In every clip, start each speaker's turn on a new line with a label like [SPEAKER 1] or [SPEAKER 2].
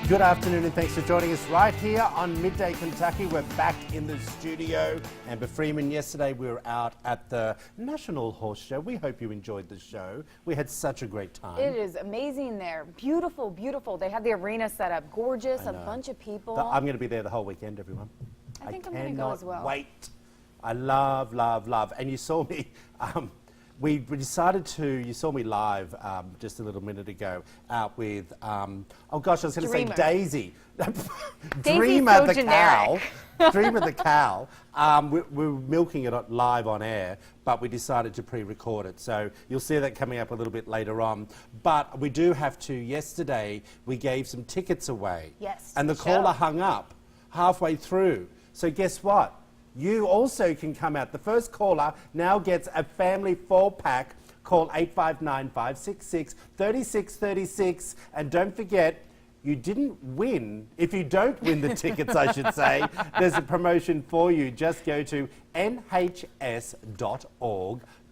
[SPEAKER 1] Good afternoon and thanks for joining us right here on Midday Kentucky. We're back in the studio. Amber Freeman, yesterday we were out at the National Horse Show. We hope you enjoyed the show. We had such a great time.
[SPEAKER 2] It is amazing there. Beautiful, beautiful. They had the arena set up. Gorgeous, a bunch of people.
[SPEAKER 1] I'm going to be there the whole weekend, everyone.
[SPEAKER 2] I think I'm going to go as well.
[SPEAKER 1] Wait. I love, love, love. And you saw me... We decided to, you saw me live just a little minute ago, out with, oh gosh, I was going to say Daisy. Dreamer the cow. Dreamer the cow. We were milking it live on air, but we decided to pre-record it. So you'll see that coming up a little bit later on. But we do have to, yesterday, we gave some tickets away.
[SPEAKER 2] Yes.
[SPEAKER 1] And the caller hung up halfway through. So guess what? You also can come out. The first caller now gets a family 4-pack. Call 859-566-3636. And don't forget, you didn't win. If you don't win the tickets, I should say, there's a promotion for you. Just go to nhs.org,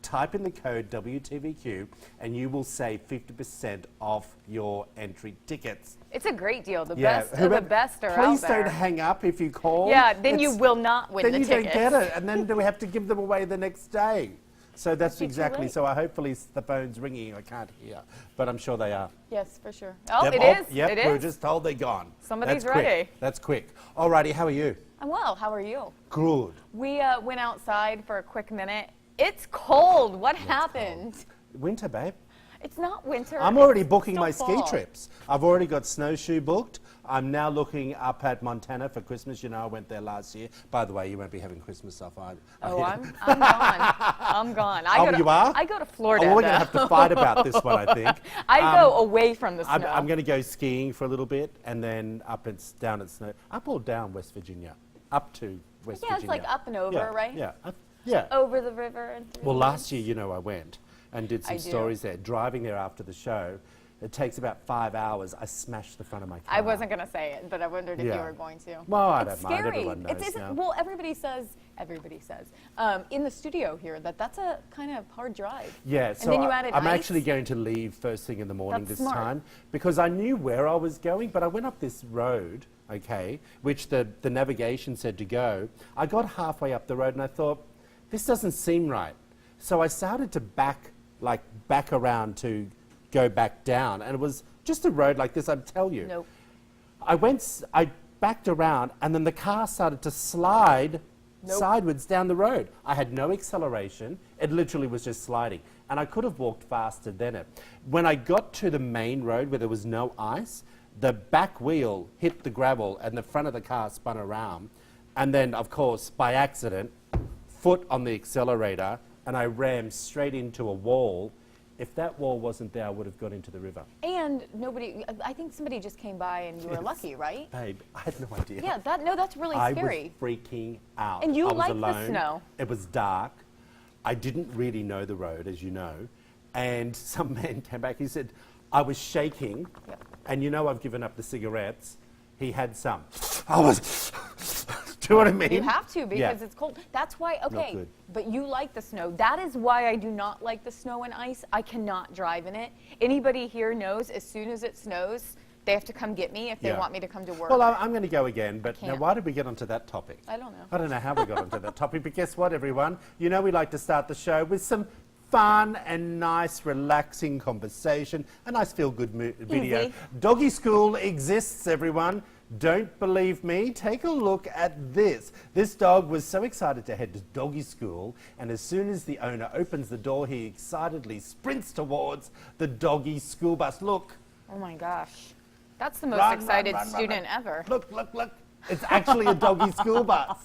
[SPEAKER 1] type in the code WTVQ, and you will save 50% off your entry tickets.
[SPEAKER 2] It's a great deal. The best of the best are out there.
[SPEAKER 1] Please don't hang up if you call.
[SPEAKER 2] Yeah, then you will not win the tickets.
[SPEAKER 1] Then you don't get it, and then do we have to give them away the next day? So that's exactly, so hopefully the phone's ringing, I can't hear, but I'm sure they are.
[SPEAKER 2] Yes, for sure. Oh, it is.
[SPEAKER 1] Yep,
[SPEAKER 2] it is.
[SPEAKER 1] We were just told they're gone.
[SPEAKER 2] Somebody's ready.
[SPEAKER 1] That's quick. Alrighty, how are you?
[SPEAKER 2] I'm well. How are you?
[SPEAKER 1] Good.
[SPEAKER 2] We went outside for a quick minute. It's cold. What happened?
[SPEAKER 1] Cold. Winter, babe.
[SPEAKER 2] It's not winter.
[SPEAKER 1] I'm already booking my
[SPEAKER 2] fall.
[SPEAKER 1] ski trips. I've already got snowshoe booked. I'm now looking up at Montana for Christmas. You know, I went there last year. By the way, you won't be having Christmas off either.
[SPEAKER 2] Oh, I'm gone. I'm gone.
[SPEAKER 1] You are?
[SPEAKER 2] I go to Florida.
[SPEAKER 1] Oh, we're going to have to fight about this one, I think.
[SPEAKER 2] I go away from the snow.
[SPEAKER 1] I'm going to go skiing for a little bit and then down at snow. Up or down West Virginia? Up to West Virginia.
[SPEAKER 2] Yeah, it's like up and over, right?
[SPEAKER 1] Yeah. Yeah.
[SPEAKER 2] Over the river and through.
[SPEAKER 1] Well, last year, you know, I went and did some stories there. Driving there after the show, it takes about 5 hours. I smashed the front of my car.
[SPEAKER 2] I wasn't going to say it, but I wondered if you were going to.
[SPEAKER 1] Well, I don't
[SPEAKER 2] scary.
[SPEAKER 1] mind. Everyone knows now.
[SPEAKER 2] Well, everybody says in the studio here that that's a kind of hard drive.
[SPEAKER 1] Yeah, so
[SPEAKER 2] and then you added
[SPEAKER 1] I'm
[SPEAKER 2] ice.
[SPEAKER 1] actually going to leave first thing in the morning
[SPEAKER 2] That's
[SPEAKER 1] this time because I knew where I was going, but I went up this road, okay, which the navigation said to go. I got halfway up the road and I thought, this doesn't seem right. So I started to back around to go back down, and it was just a road like this, I'd tell you.
[SPEAKER 2] Nope.
[SPEAKER 1] I backed around, and then the car started to slide sideways down the road. I had no acceleration. It literally was just sliding, and I could have walked faster than it. When I got to the main road where there was no ice, the back wheel hit the gravel, and the front of the car spun around, and then, of course, by accident, foot on the accelerator, and I rammed straight into a wall. If that wall wasn't there, I would have got into the river. And
[SPEAKER 2] I think somebody just came by and you were lucky, right?
[SPEAKER 1] Babe, I had no idea.
[SPEAKER 2] Yeah, that's really scary.
[SPEAKER 1] I was freaking out.
[SPEAKER 2] And you
[SPEAKER 1] I was
[SPEAKER 2] like
[SPEAKER 1] alone.
[SPEAKER 2] the snow.
[SPEAKER 1] It was dark. I didn't really know the road, as you know. And some man came back, he said, I was shaking. Yep. And you know I've given up the cigarettes. He had some. I was... Do you know what I mean?
[SPEAKER 2] You have to because it's cold. That's why, okay, but you like the snow. That is why I do not like the snow and ice. I cannot drive in it. Anybody here knows as soon as it snows, they have to come get me if they want me to come to work.
[SPEAKER 1] Well, I'm going to go again, but now why did we get onto that topic?
[SPEAKER 2] I don't know.
[SPEAKER 1] I don't know how we got onto that topic, but guess what, everyone? You know we like to start the show with some fun and nice, relaxing conversation, a nice feel-good video.
[SPEAKER 2] Easy.
[SPEAKER 1] Doggy School exists, everyone. Don't believe me? Take a look at this. This dog was so excited to head to doggy school, and as soon as the owner opens the door, he excitedly sprints towards the doggy school bus. Look.
[SPEAKER 2] Oh my gosh. That's the most excited student ever.
[SPEAKER 1] Look, look, look. It's actually a doggy school bus.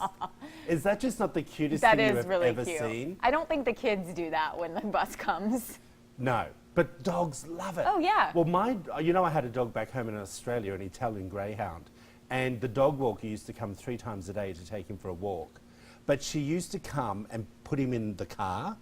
[SPEAKER 1] Is that just not the cutest thing you've ever seen?
[SPEAKER 2] I don't think the kids do that when the bus comes.
[SPEAKER 1] No. But dogs love it.
[SPEAKER 2] Oh, yeah.
[SPEAKER 1] Well, you know, I had a dog back home in Australia, an Italian greyhound, and the dog walker used to come 3 times a day to take him for a walk. But she used to come and put him in the car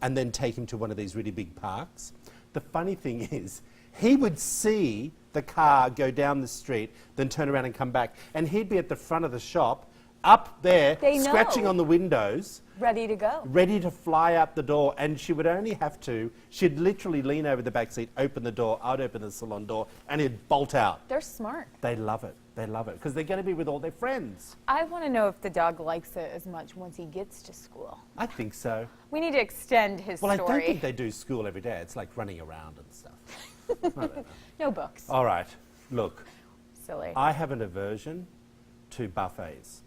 [SPEAKER 1] and then take him to one of these really big parks. The funny thing is, he would see the car go down the street, then turn around and come back, and he'd be at the front of the shop up there,
[SPEAKER 2] They
[SPEAKER 1] scratching
[SPEAKER 2] know.
[SPEAKER 1] on the windows,
[SPEAKER 2] Ready to go.
[SPEAKER 1] ready to fly out the door, and she would only have to, she'd literally lean over the back seat, open the door, I'd open the salon door, and it'd bolt out.
[SPEAKER 2] They're smart.
[SPEAKER 1] They love it. They love it, because they're going to be with all their friends.
[SPEAKER 2] I want to know if the dog likes it as much once he gets to school.
[SPEAKER 1] I think so.
[SPEAKER 2] We need to extend his
[SPEAKER 1] Well,
[SPEAKER 2] story.
[SPEAKER 1] I don't think they do school every day. It's like running around and stuff. I don't know.
[SPEAKER 2] No books.
[SPEAKER 1] All right, look,
[SPEAKER 2] Silly.
[SPEAKER 1] I have an aversion to buffets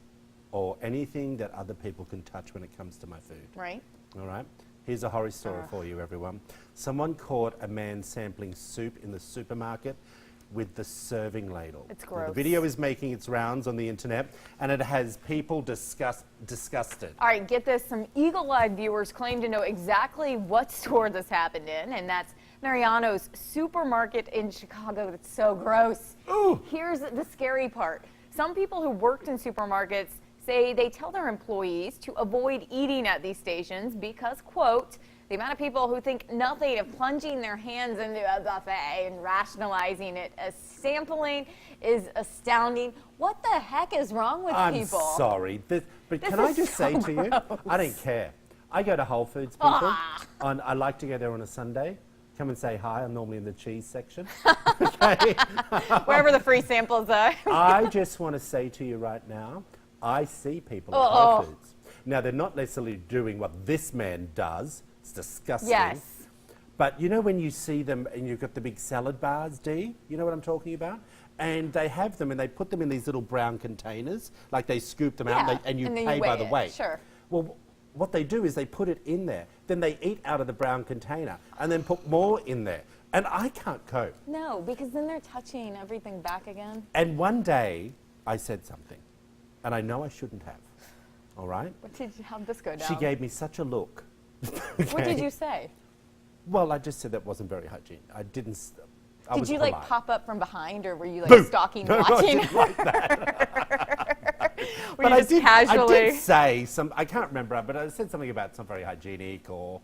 [SPEAKER 1] or anything that other people can touch when it comes to my food.
[SPEAKER 2] Right?
[SPEAKER 1] All right? Here's a horror story for you, everyone. Someone caught a man sampling soup in the supermarket with the serving ladle.
[SPEAKER 2] It's
[SPEAKER 1] Now,
[SPEAKER 2] gross.
[SPEAKER 1] the video is making its rounds on the internet, and it has people disgusted.
[SPEAKER 2] All right, get this. Some eagle-eyed viewers claim to know exactly what store this happened in, and that's Mariano's supermarket in Chicago. That's so gross.
[SPEAKER 1] Ooh.
[SPEAKER 2] Here's the scary part. Some people who worked in supermarkets say they tell their employees to avoid eating at these stations because, quote, the amount of people who think nothing of plunging their hands into a buffet and rationalizing it as sampling is astounding. What the heck is wrong with
[SPEAKER 1] I'm
[SPEAKER 2] people?
[SPEAKER 1] sorry, but
[SPEAKER 2] This
[SPEAKER 1] can I
[SPEAKER 2] is
[SPEAKER 1] just
[SPEAKER 2] so
[SPEAKER 1] say to you, I don't care. I go to Whole Foods, people.
[SPEAKER 2] Ah.
[SPEAKER 1] I like to go there on a Sunday. Come and say hi. I'm normally in the cheese section. Okay.
[SPEAKER 2] Wherever the free samples are.
[SPEAKER 1] I just want to say to you right now, I see people at
[SPEAKER 2] Oh.
[SPEAKER 1] Whole Foods. Now, they're not necessarily doing what this man does. It's disgusting.
[SPEAKER 2] Yes.
[SPEAKER 1] But you know when you see them and you've got the big salad bars, Dee? You know what I'm talking about? And they have them and they put them in these little brown containers, like they scoop them out
[SPEAKER 2] Yeah,
[SPEAKER 1] and you
[SPEAKER 2] and then
[SPEAKER 1] pay
[SPEAKER 2] you
[SPEAKER 1] by
[SPEAKER 2] weigh
[SPEAKER 1] the
[SPEAKER 2] it,
[SPEAKER 1] weight.
[SPEAKER 2] sure.
[SPEAKER 1] Well, what they do is they put it in there. Then they eat out of the brown container and then put more in there. And I can't cope.
[SPEAKER 2] No, because then they're touching everything back again.
[SPEAKER 1] And one day I said something, and I know I shouldn't have. All right?
[SPEAKER 2] How'd this go down?
[SPEAKER 1] She gave me such a look.
[SPEAKER 2] What did
[SPEAKER 1] Okay?
[SPEAKER 2] you say?
[SPEAKER 1] Well, I just said that wasn't very hygienic. I didn't. I
[SPEAKER 2] Did
[SPEAKER 1] was
[SPEAKER 2] you like
[SPEAKER 1] polite.
[SPEAKER 2] pop up from behind, or were you like
[SPEAKER 1] Boo!
[SPEAKER 2] stalking,
[SPEAKER 1] No,
[SPEAKER 2] watching?
[SPEAKER 1] I didn't like that.
[SPEAKER 2] Were you just casually?
[SPEAKER 1] I did say some. I can't remember, but I said something about it's not very hygienic, or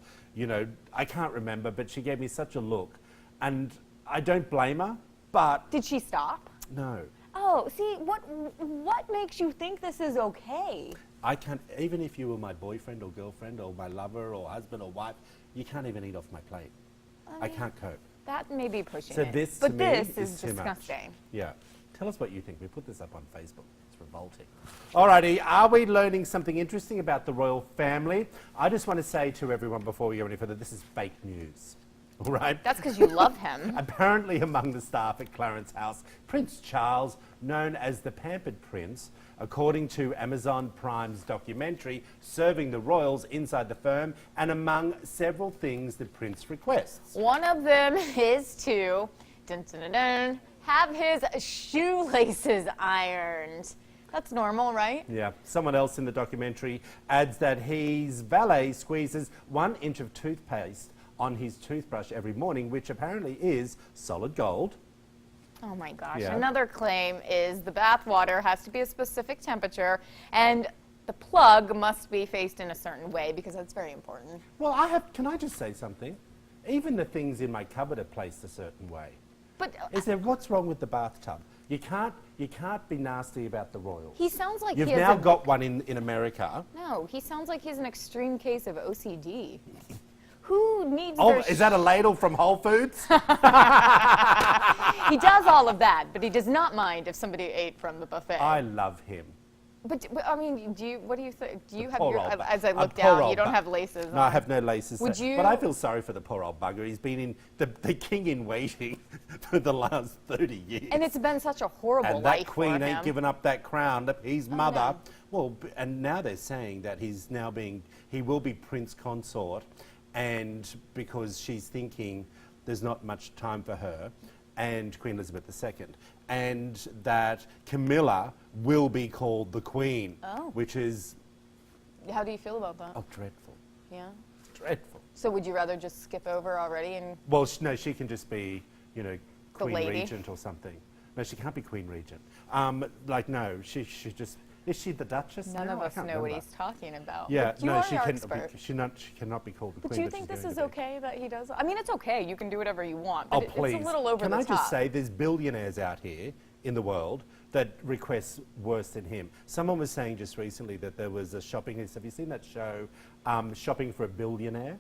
[SPEAKER 1] I can't remember. But she gave me such a look, and I don't blame her. But
[SPEAKER 2] Did she stop?
[SPEAKER 1] no,
[SPEAKER 2] Oh, see, what makes you think this is okay?
[SPEAKER 1] I can't. Even if you were my boyfriend or girlfriend or my lover or husband or wife, you can't even eat off my plate. I can't cope.
[SPEAKER 2] That may be pushing
[SPEAKER 1] So
[SPEAKER 2] it.
[SPEAKER 1] this, to
[SPEAKER 2] but
[SPEAKER 1] me,
[SPEAKER 2] this
[SPEAKER 1] is too much.
[SPEAKER 2] disgusting.
[SPEAKER 1] Yeah. Tell us what you think. We put this up on Facebook. It's revolting. Alrighty, are we learning something interesting about the royal family? I just want to say to everyone before we go any further, this is fake news. All right?
[SPEAKER 2] That's because you love him.
[SPEAKER 1] Apparently among the staff at Clarence House, Prince Charles, known as the Pampered Prince, according to Amazon Prime's documentary, serving the royals inside the firm, and among several things the prince requests.
[SPEAKER 2] One of them is to dun, dun, dun, dun, have his shoelaces ironed. That's normal, right?
[SPEAKER 1] Yeah. Someone else in the documentary adds that his valet squeezes 1 inch of toothpaste on his toothbrush every morning, which apparently is solid gold.
[SPEAKER 2] Oh my gosh.
[SPEAKER 1] Yeah.
[SPEAKER 2] Another claim is the bath water has to be a specific temperature and the plug must be faced in a certain way because that's very important.
[SPEAKER 1] Well, can I just say something? Even the things in my cupboard are placed a certain way.
[SPEAKER 2] But
[SPEAKER 1] What's wrong with the bathtub? You can't be nasty about the royals.
[SPEAKER 2] he sounds like
[SPEAKER 1] You've
[SPEAKER 2] he has
[SPEAKER 1] now got one in America.
[SPEAKER 2] No, he sounds like he's an extreme case of OCD. Who needs
[SPEAKER 1] Oh,
[SPEAKER 2] their
[SPEAKER 1] is that a ladle from Whole Foods?
[SPEAKER 2] He does all of that, but he does not mind if somebody ate from the buffet.
[SPEAKER 1] I love him.
[SPEAKER 2] But I mean, what do you think? Do you have
[SPEAKER 1] poor
[SPEAKER 2] your,
[SPEAKER 1] old
[SPEAKER 2] as I
[SPEAKER 1] bu-
[SPEAKER 2] look
[SPEAKER 1] poor
[SPEAKER 2] down,
[SPEAKER 1] old
[SPEAKER 2] you don't
[SPEAKER 1] bu-
[SPEAKER 2] have laces
[SPEAKER 1] No,
[SPEAKER 2] on.
[SPEAKER 1] I have no laces.
[SPEAKER 2] Would
[SPEAKER 1] there.
[SPEAKER 2] you-
[SPEAKER 1] But I feel sorry for the poor old bugger. He's been in the king in waiting for the last 30 years.
[SPEAKER 2] And it's been such a horrible
[SPEAKER 1] And
[SPEAKER 2] life
[SPEAKER 1] that queen
[SPEAKER 2] for
[SPEAKER 1] ain't
[SPEAKER 2] him.
[SPEAKER 1] given up that crown to his mother.
[SPEAKER 2] no.
[SPEAKER 1] Well, and now they're saying that he will be prince consort, and because she's thinking there's not much time for her, and Queen Elizabeth II, and that Camilla will be called the queen,
[SPEAKER 2] Oh.
[SPEAKER 1] which is
[SPEAKER 2] How do you feel about that?
[SPEAKER 1] dreadful,
[SPEAKER 2] Yeah.
[SPEAKER 1] dreadful.
[SPEAKER 2] So would you rather just skip over already and
[SPEAKER 1] Well, no, she can just be, Queen
[SPEAKER 2] lady?
[SPEAKER 1] Regent or something. No, she can't be Queen Regent. No, she just. Is she the Duchess?
[SPEAKER 2] none
[SPEAKER 1] now?
[SPEAKER 2] of
[SPEAKER 1] I
[SPEAKER 2] us
[SPEAKER 1] can't
[SPEAKER 2] know what
[SPEAKER 1] remember.
[SPEAKER 2] he's talking about?
[SPEAKER 1] Yeah,
[SPEAKER 2] But you
[SPEAKER 1] no,
[SPEAKER 2] are
[SPEAKER 1] she
[SPEAKER 2] our
[SPEAKER 1] can.
[SPEAKER 2] expert.
[SPEAKER 1] She cannot be called the
[SPEAKER 2] But
[SPEAKER 1] queen.
[SPEAKER 2] do you
[SPEAKER 1] but
[SPEAKER 2] think
[SPEAKER 1] she's
[SPEAKER 2] this
[SPEAKER 1] going
[SPEAKER 2] is
[SPEAKER 1] to be.
[SPEAKER 2] okay that he does? I mean, it's okay. You can do whatever you want.
[SPEAKER 1] Oh,
[SPEAKER 2] But
[SPEAKER 1] please!
[SPEAKER 2] it's a little over
[SPEAKER 1] Can
[SPEAKER 2] the
[SPEAKER 1] I
[SPEAKER 2] top.
[SPEAKER 1] just say, there's billionaires out here in the world that requests worse than him. Someone was saying just recently that there was a shopping, have you seen that show, Shopping for a Billionaire,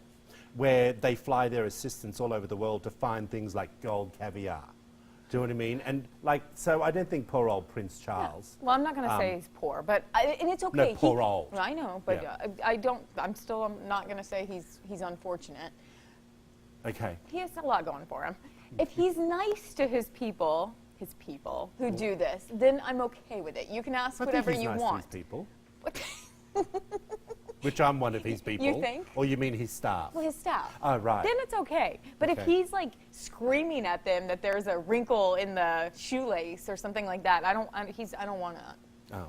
[SPEAKER 1] where they fly their assistants all over the world to find things like gold caviar. Do you know what I mean? And like, so I don't think poor old Prince Charles.
[SPEAKER 2] Well, I'm not going to say he's poor, but and it's okay.
[SPEAKER 1] No, poor old.
[SPEAKER 2] I know, but I'm not going to say he's unfortunate.
[SPEAKER 1] Okay.
[SPEAKER 2] He has a lot going for him. If he's nice to his people who do this, then I'm okay with it. You can ask whatever you want.
[SPEAKER 1] To his people. Which I'm one of his people.
[SPEAKER 2] You think?
[SPEAKER 1] Or you mean his staff?
[SPEAKER 2] Well, his staff.
[SPEAKER 1] Oh, right.
[SPEAKER 2] Then it's okay. But if he's like screaming at them that there's a wrinkle in the shoelace or something like that, I don't want to.
[SPEAKER 1] Oh.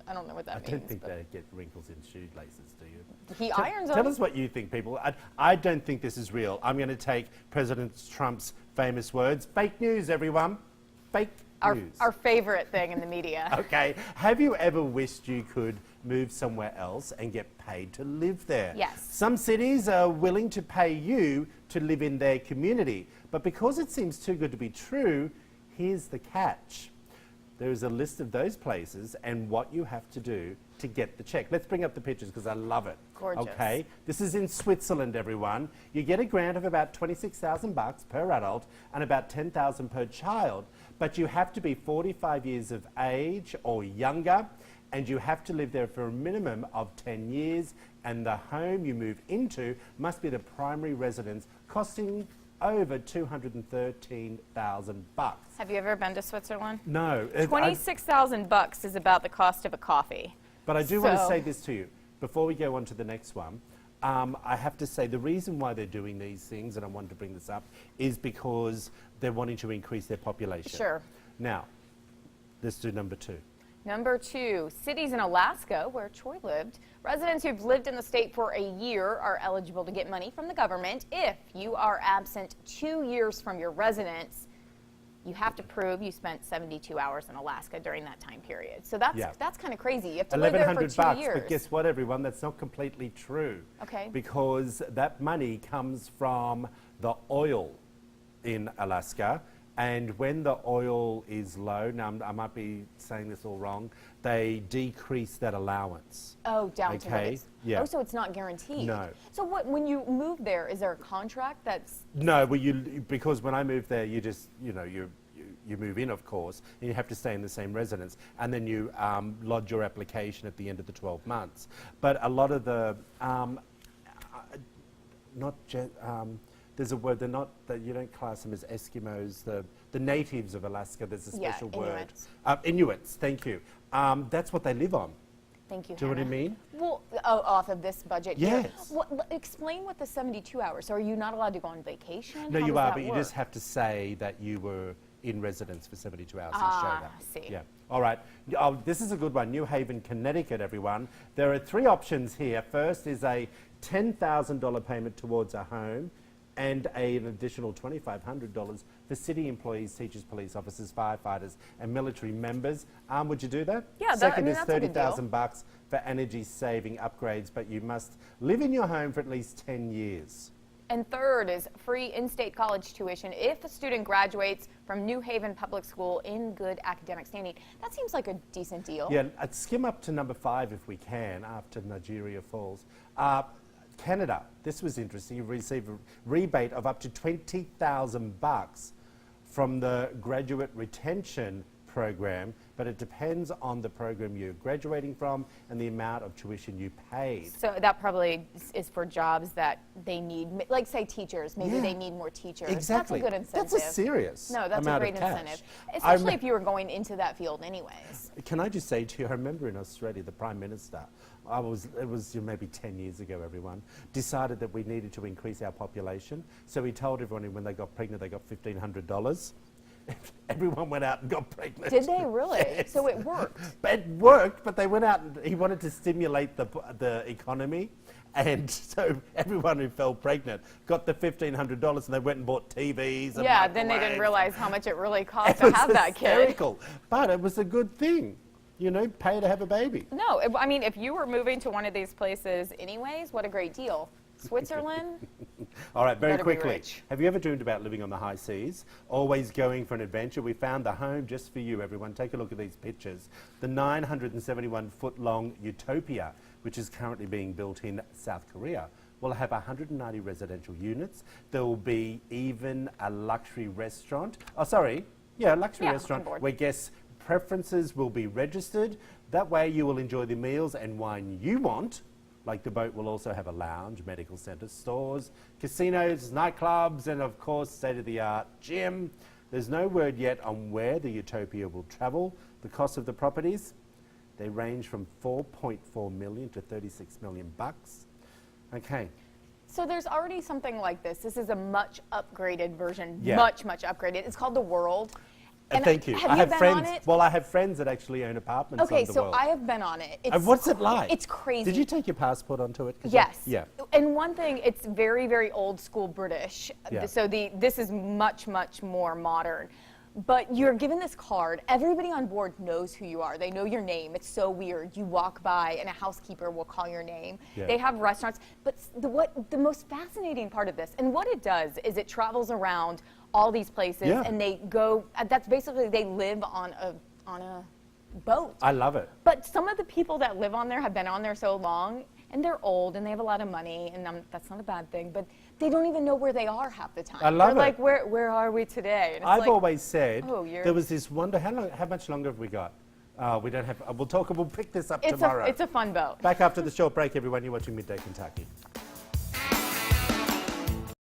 [SPEAKER 2] I don't know what that means.
[SPEAKER 1] I don't think they get wrinkles in shoelaces, do you?
[SPEAKER 2] He irons them.
[SPEAKER 1] Tell us what you think, people. I don't think this is real. I'm going to take President Trump's famous words. Fake news, everyone. Fake news.
[SPEAKER 2] Our favorite thing in the media.
[SPEAKER 1] Okay. Have you ever wished you could move somewhere else and get paid to live there?
[SPEAKER 2] Yes.
[SPEAKER 1] Some cities are willing to pay you to live in their community. But because it seems too good to be true, here's the catch. There is a list of those places and what you have to do to get the check. Let's bring up the pictures because I love it.
[SPEAKER 2] Gorgeous.
[SPEAKER 1] Okay, this is in Switzerland, everyone. You get a grant of about $26,000 per adult and about $10,000 per child, but you have to be 45 years of age or younger, and you have to live there for a minimum of 10 years, and the home you move into must be the primary residence, costing over $213,000.
[SPEAKER 2] Have you ever been to Switzerland?
[SPEAKER 1] No.
[SPEAKER 2] $26,000 is about the cost of a coffee.
[SPEAKER 1] But I do want to say this to you. Before we go on to the next one, I have to say the reason why they're doing these things, and I wanted to bring this up, is because they're wanting to increase their population.
[SPEAKER 2] Sure.
[SPEAKER 1] Now, let's do number 2.
[SPEAKER 2] Number 2, cities in Alaska, where Troy lived. Residents who've lived in the state for a year are eligible to get money from the government. If you are absent 2 years from your residence, you have to prove you spent 72 hours in Alaska during that time period. So that's kind of crazy. You have to live there for 2 years.
[SPEAKER 1] But guess what, everyone? That's not completely true.
[SPEAKER 2] Okay.
[SPEAKER 1] Because that money comes from the oil in Alaska. And when the oil is low, now I might be saying this all wrong, they decrease that allowance.
[SPEAKER 2] Oh, down to what it's...
[SPEAKER 1] Yeah.
[SPEAKER 2] Oh, so it's not guaranteed?
[SPEAKER 1] No.
[SPEAKER 2] So when you move there, is there a contract that's...
[SPEAKER 1] No, well, because when I moved there, you just, you move in, of course, and you have to stay in the same residence, and then you lodge your application at the end of the 12 months. But a lot of the, there's a word, they're not, that you don't class them as Eskimos, the natives of Alaska, there's a special word. Inuits, thank you. That's what they live on.
[SPEAKER 2] Thank you,
[SPEAKER 1] Do you know what I mean?
[SPEAKER 2] Well, off of this budget
[SPEAKER 1] Yes.
[SPEAKER 2] here. Explain what the 72 hours, so are you not allowed to go on vacation?
[SPEAKER 1] No,
[SPEAKER 2] How
[SPEAKER 1] you
[SPEAKER 2] does
[SPEAKER 1] are,
[SPEAKER 2] that
[SPEAKER 1] but you
[SPEAKER 2] work?
[SPEAKER 1] just have to say that you were in residence for 72 hours and show that.
[SPEAKER 2] I see.
[SPEAKER 1] Yeah. All right. Oh, this is a good one. New Haven, Connecticut, everyone. There are 3 options here. First is a $10,000 payment towards a home and an additional $2,500 for city employees, teachers, police officers, firefighters, and military members. Would you do that?
[SPEAKER 2] Yeah,
[SPEAKER 1] Second is
[SPEAKER 2] that's a good deal.
[SPEAKER 1] $30,000 for energy-saving upgrades, but you must live in your home for at least 10 years.
[SPEAKER 2] And third is free in-state college tuition if a student graduates from New Haven Public School in good academic standing. That seems like a decent deal.
[SPEAKER 1] Yeah, I'd skim up to number 5 if we can after Nigeria falls. Canada, this was interesting. You receive a rebate of up to $20,000 from the graduate retention program, but it depends on the program you're graduating from and the amount of tuition you paid.
[SPEAKER 2] So that probably is for jobs that they need, like say teachers, maybe they need more teachers.
[SPEAKER 1] Exactly.
[SPEAKER 2] That's a good incentive.
[SPEAKER 1] That's a serious
[SPEAKER 2] No, that's a
[SPEAKER 1] amount
[SPEAKER 2] great
[SPEAKER 1] of cash.
[SPEAKER 2] incentive. Especially if you were going into that field anyways.
[SPEAKER 1] Can I just say to you, I remember in Australia, the Prime Minister, it was maybe 10 years ago, everyone, decided that we needed to increase our population. So he told everyone when they got pregnant, they got $1,500. Everyone went out and got pregnant.
[SPEAKER 2] Did they really?
[SPEAKER 1] Yes.
[SPEAKER 2] So it worked.
[SPEAKER 1] It worked, but they went out and he wanted to stimulate the economy. And so everyone who fell pregnant got the $1,500 and they went and bought TVs and
[SPEAKER 2] Yeah, then they didn't realize how much it really cost to have that kid.
[SPEAKER 1] Hysterical. But it was a good thing. Pay to have a baby.
[SPEAKER 2] No, I mean, if you were moving to one of these places anyways, what a great deal. Switzerland?
[SPEAKER 1] All right, very
[SPEAKER 2] Better be
[SPEAKER 1] quickly.
[SPEAKER 2] rich.
[SPEAKER 1] Have you ever dreamed about living on the high seas? Always going for an adventure? We found the home just for you, everyone. Take a look at these pictures. The 971-foot-long Utopia, which is currently being built in South Korea, will have 190 residential units. There will be even a luxury restaurant. Oh, sorry. Yeah, a luxury restaurant where guests' preferences will be registered. That way you will enjoy the meals and wine you want. Like the boat will also have a lounge, medical centre, stores, casinos, nightclubs, and of course, state-of-the-art gym. There's no word yet on where the Utopia will travel. The cost of the properties, they range from 4.4 million to 36 million bucks. Okay.
[SPEAKER 2] So there's already something like this. This is a much upgraded version,
[SPEAKER 1] Yeah.
[SPEAKER 2] much upgraded. It's called The World. And
[SPEAKER 1] thank you.
[SPEAKER 2] Have
[SPEAKER 1] I
[SPEAKER 2] you
[SPEAKER 1] have
[SPEAKER 2] been
[SPEAKER 1] friends.
[SPEAKER 2] on it?
[SPEAKER 1] Well, I have friends that actually own apartments
[SPEAKER 2] Okay,
[SPEAKER 1] on the
[SPEAKER 2] so
[SPEAKER 1] world.
[SPEAKER 2] I have been on it.
[SPEAKER 1] And what's it like?
[SPEAKER 2] It's crazy.
[SPEAKER 1] Did you take your passport onto it?
[SPEAKER 2] Yes.
[SPEAKER 1] Yeah.
[SPEAKER 2] And one thing, it's very old school British.
[SPEAKER 1] Yeah.
[SPEAKER 2] So this is much more modern. But you're given this card. Everybody on board knows who you are. They know your name. It's so weird. You walk by and a housekeeper will call your name.
[SPEAKER 1] Yeah.
[SPEAKER 2] They have restaurants. But the most fascinating part of this, and what it does is it travels around all these places and they go, that's basically, they live on a boat.
[SPEAKER 1] I love it.
[SPEAKER 2] But some of the people that live on there have been on there so long, and they're old, and they have a lot of money, and that's not a bad thing, but they don't even know where they are half the time.
[SPEAKER 1] I love
[SPEAKER 2] They're
[SPEAKER 1] it.
[SPEAKER 2] like, where are we today? And it's
[SPEAKER 1] I've
[SPEAKER 2] like,
[SPEAKER 1] always said
[SPEAKER 2] oh, you're-
[SPEAKER 1] there was this wonder. How much longer have we got? We don't have. We'll pick this up tomorrow.
[SPEAKER 2] It's a fun boat.
[SPEAKER 1] Back after the short break, everyone. You're watching Midday Kentucky.